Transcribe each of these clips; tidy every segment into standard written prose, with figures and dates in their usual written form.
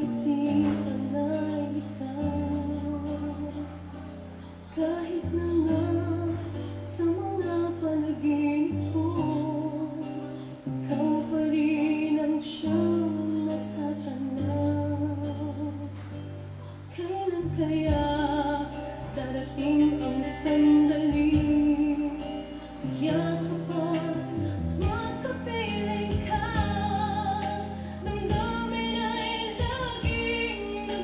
isipan ay ikaw. Kahit na nga sa mga panaginip ko, ikaw pa rin ang siyang natatanaw. Kailan kaya darating ang sandali, yakap makapiling ka, damdamin ay laging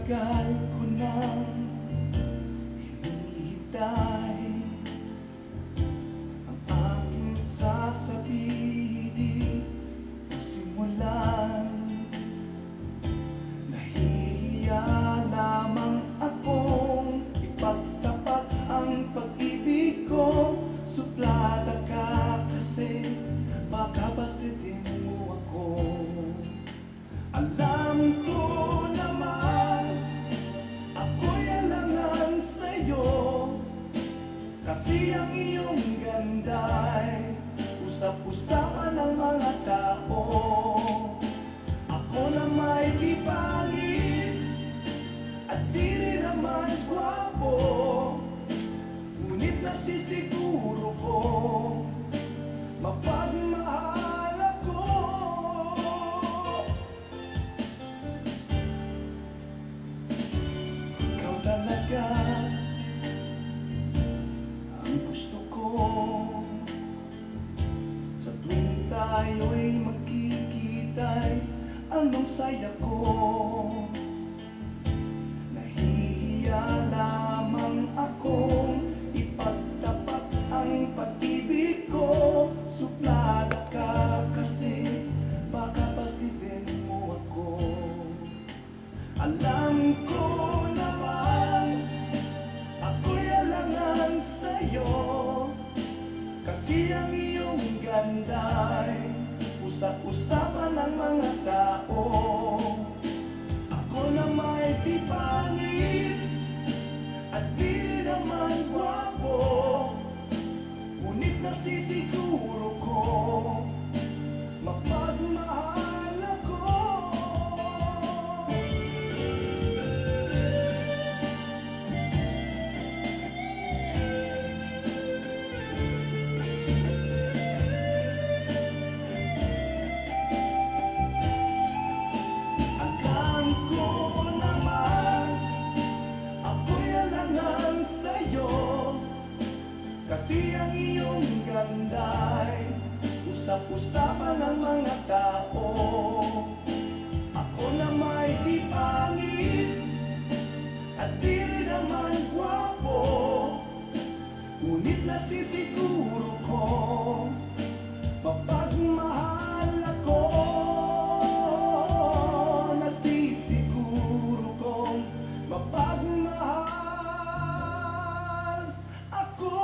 tagal ko nang hinihintay ang aking sasabihin na simulan. Nahihiya lamang akong ipagtapat ang pag-ibig ko. Suplada ka kasi baka bastitin mo ako. Alam ko naman ako'y alangan sa'yo, kasi ang iyong ganda'y usap-usapan ng mga tao. Ako na may di pangit at di rin naman gwapo, ngunit nasisiguro ko mapagmahal ako. Ikaw talaga ang gusto ko. Sa tuwing tayo'y magkikita'y anong saya ko. Nahihiya lamang akong ipagtapat ang pag-ibig ko. Suplada ka kasi baka bastitin mo ako. Alam ko naman ako'y alangan sa'yo, kasi ang iyong ganda'y usap-usapan ng mga tao. Ako na may di pangit at di naman gwapo, ngunit nasisiguro ko mapagmahal ako. Alam ko naman ako'y alangan sa'yo, kasi ang iyong ganda'y usap-usapan ng mga tao. Ako na may di pangit at di rin naman gwapo, ngunit nasisiguro ko mapagmahal ako. Nasisiguro kong mapagmahal ako.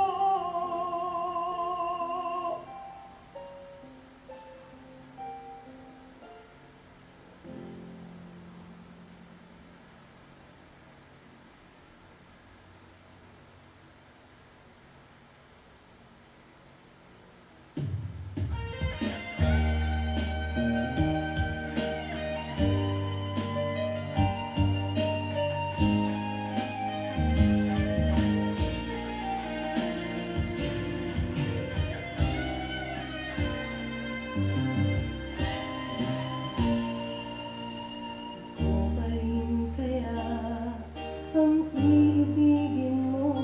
Ako pa rin kaya ang ibigin mo,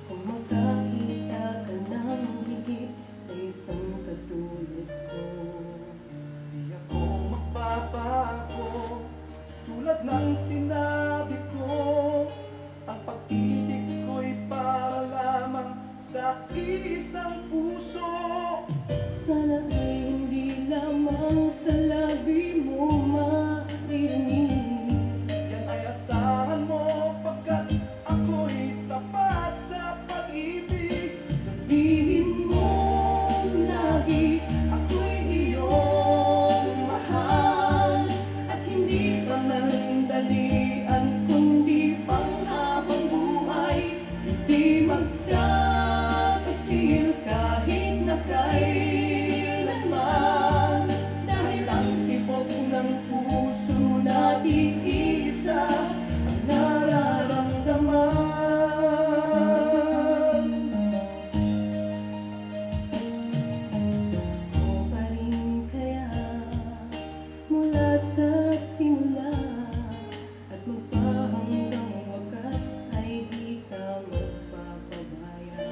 kung makakita ka ng higit sa isang katulad ko. Di ako magbabago, tulad ng sinabi ko. Ang pag-ibig ko'y para lamang sa isang puso. Sana ay hindi lamang sa labi mo maririnig. Yan ay asahan mo, pagkat ako'y tapat sa pag-ibig. Sabihin mo lagi ako'y iyong mahal, at hindi pa man dalian kundi panghabang buhay. Hindi magkakatsil kahit na kailanman, dahil ang tibok ng puso na iisa ang nararamdaman. Ako pa rin kaya mula sa simula at magpahanggang wakas ay di ka magpapabaya.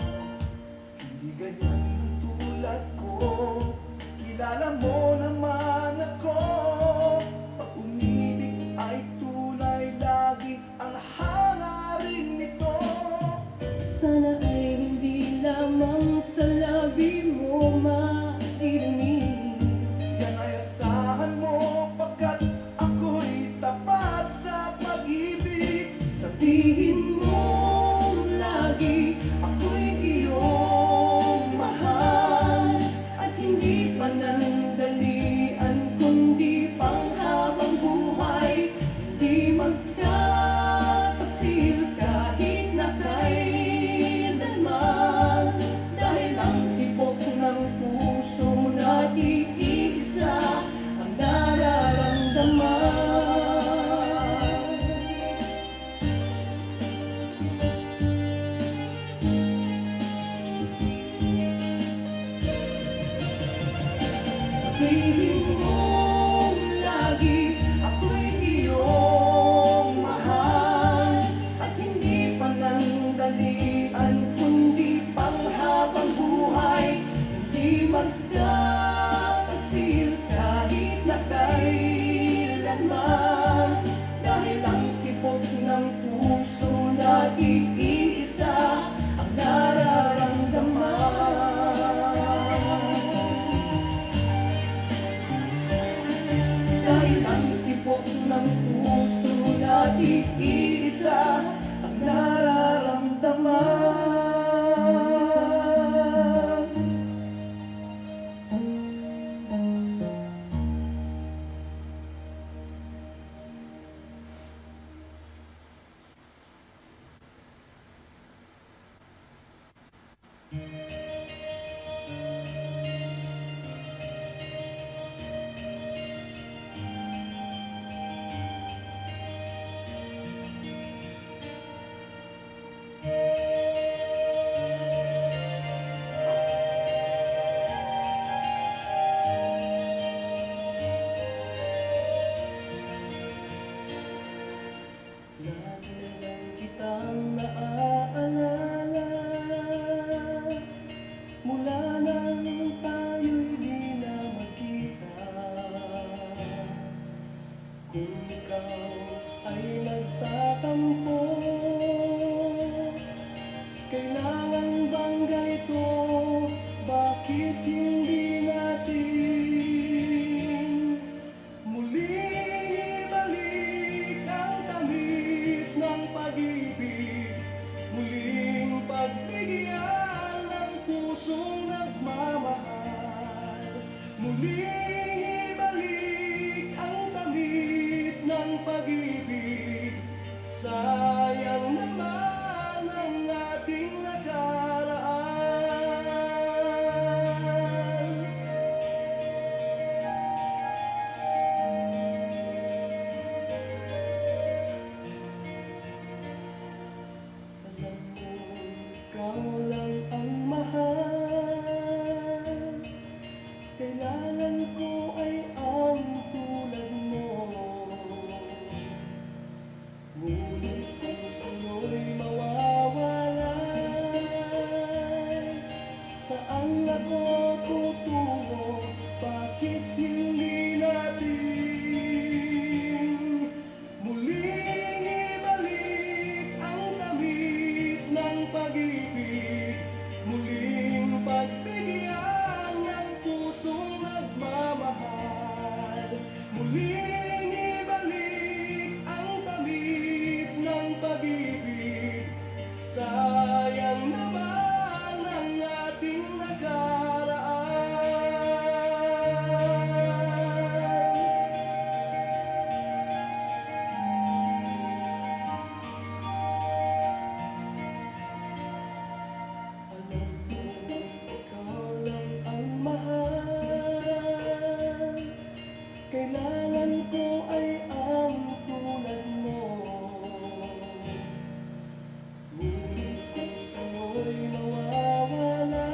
Hindi ganyan ang tulad ko, kilala mo naman ako. Pag umibig ay tunay lang Sabihin mong lagi ako'y iyong mahal, at hindi panandalian kundi panghabang buhay. Hindi magtatagsil kahit na kailanman, dahil ang tibok ng puso na iisa ang nararamdaman. Dahil ang tibok ng puso na iisa ang nararamdaman. Lagi na lang kitang naaalala, mula nang tayo'y di na magkita. Kung ikaw ay nagtatampo, kailangan bang ganito? Bakit hindi natin muling ibalik ang tamis ng pag-ibig, muling pagbigyan ng pusong nagmamahal, muling ibalik ang tamis ng pag-ibig. Sayang naman ang ating nakaraan. Alam mo, ikaw lang ang mahal, kailangan ko ay ang tulad mo. Ngunit kung sa'yo'y mawawalay, saan ako tutungo? Bakit hindi natin muling ibalik ang tamis ng pag-ibig, muling pagbigyan ng pusong nagmamahal, muling ibalik ang tamis ng pag-ibig. Sayang naman ang ating nakaraan. Alam mo, ikaw lang ang mahal, kailangan ko ay ang tulad mo. Ngunit kung sa'yo'y mawawalay,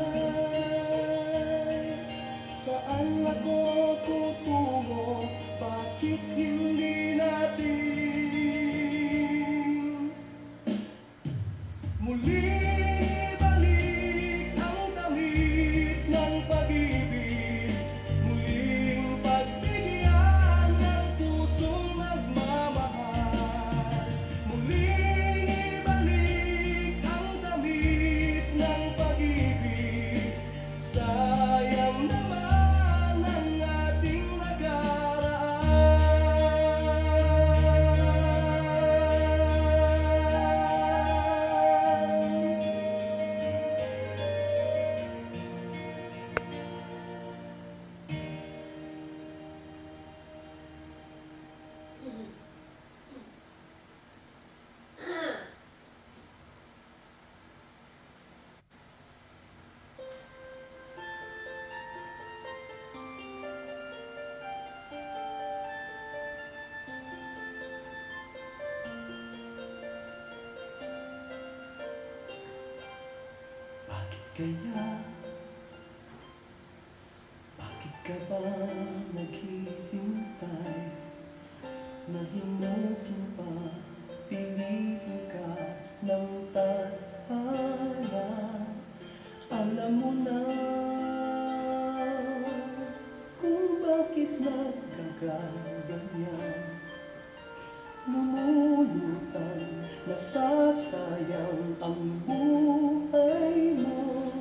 saan ako tutungo? Bakit hindi natin muling ibalik ang tamis ng pag-ibig, muling pagbigyan ng pusong nagmamahal, muling ibalik ang tamis ng pag-ibig. Sayang naman ang ating Kaya, bakit ka ba ka ganyan? Lumulutan, nasasayang ang buhay mo,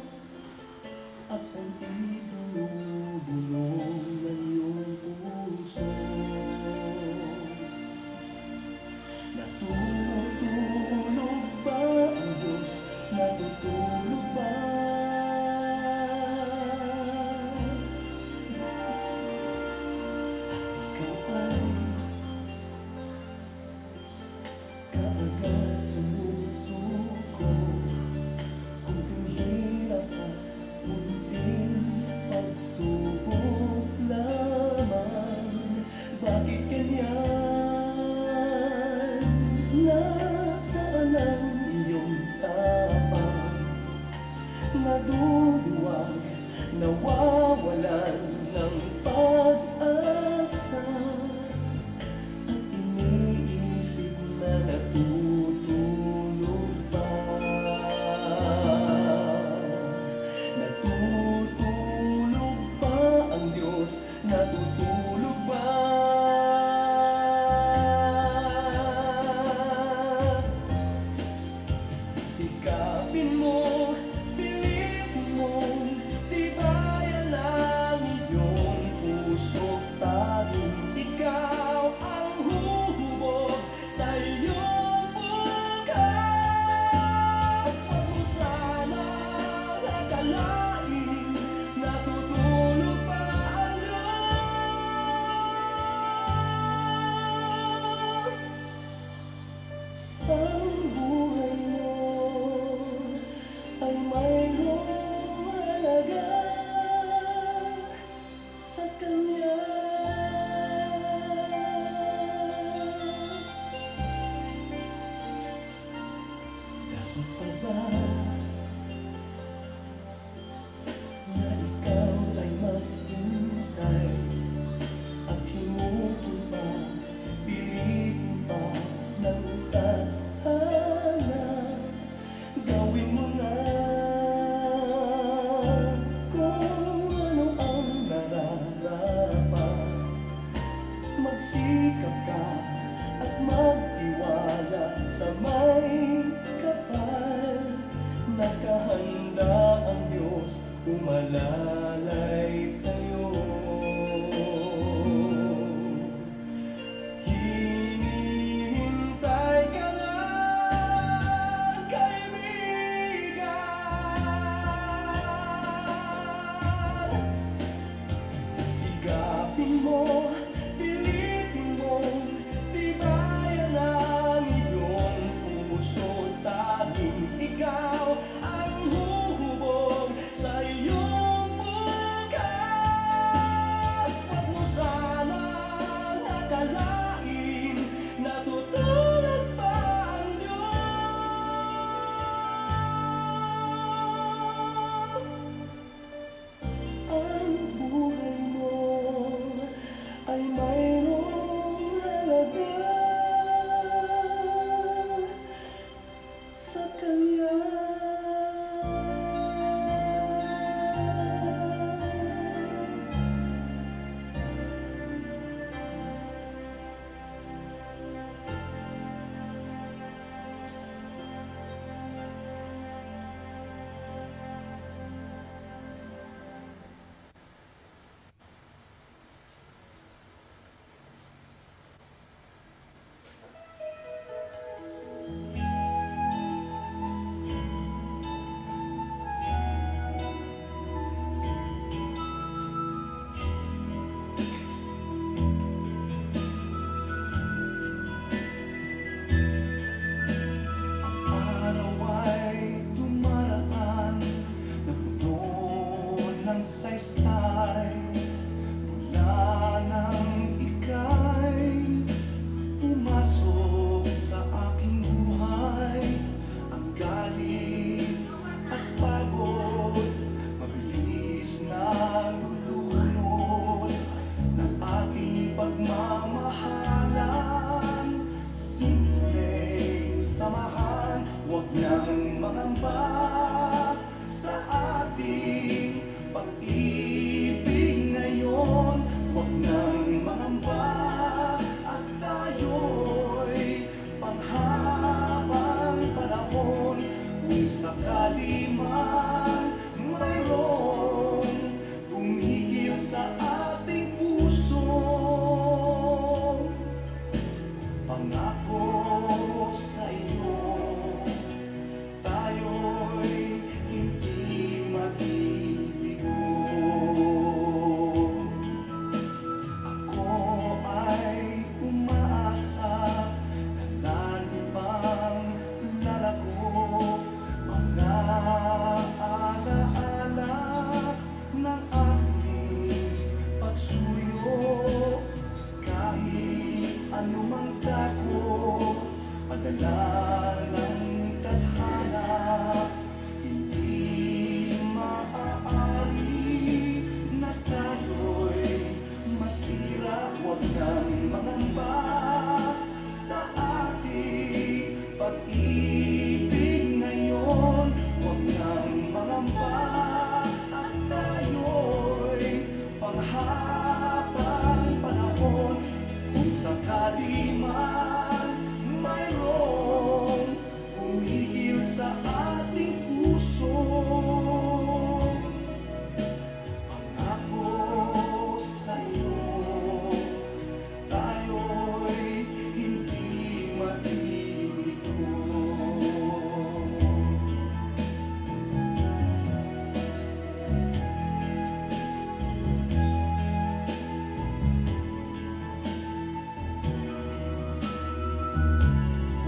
at hindi bulong ng iyong puso. Natutulog ba ang Diyos? Natutulog ba? At ikaw ay kaagad sumusuko, kunting hirap at kunting pagsubok lamang. Bakit ganyan? Nasaan ang iyong tapang? Naduduwag, nawawalan ng pag-asa, at iniisip na natutulog pa. Natutulog ba ang Diyos? Natutulog ba? Sikapin mo, pilitin mong tibayan ang iyong puso't tanging ikaw ang huhubog sa iyong bukas. Huwag mo sana akalain natutulog pa ang Diyos. Ang buhay mo ay mayroong halaga sa Kanya. Dapat pa ba na ikaw ay maghintay at himukin pa, pilitin pa ng tadhana? Gawin mo na kung ano ang nararapat. Magsikap ka at magtiwala sa may kapal. Nakahanda ang Diyos umalalay sa'yo. Hinihintay ka lang, kaibigan. Sikapin mo, pilitin mong tibayan ang iyong puso't tanging ikaw ang huhubog sa iyong bukas. Huwag mo sana akalain natutulog pa ang Diyos. Ang buhay mo ay mayroong halaga sa Kanya. Araw ay dumaraan na puno ng saysay, mula nang ika'y pumasok sa aking buhay. Ang galing at pagod, mabilis na lulunod ng ating pagmamahalan. Simpleng samahan, huwag nang mangamba sa ating pag-ibig ngayon. Huwag nang mangamba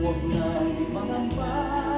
huwag nang mangamba.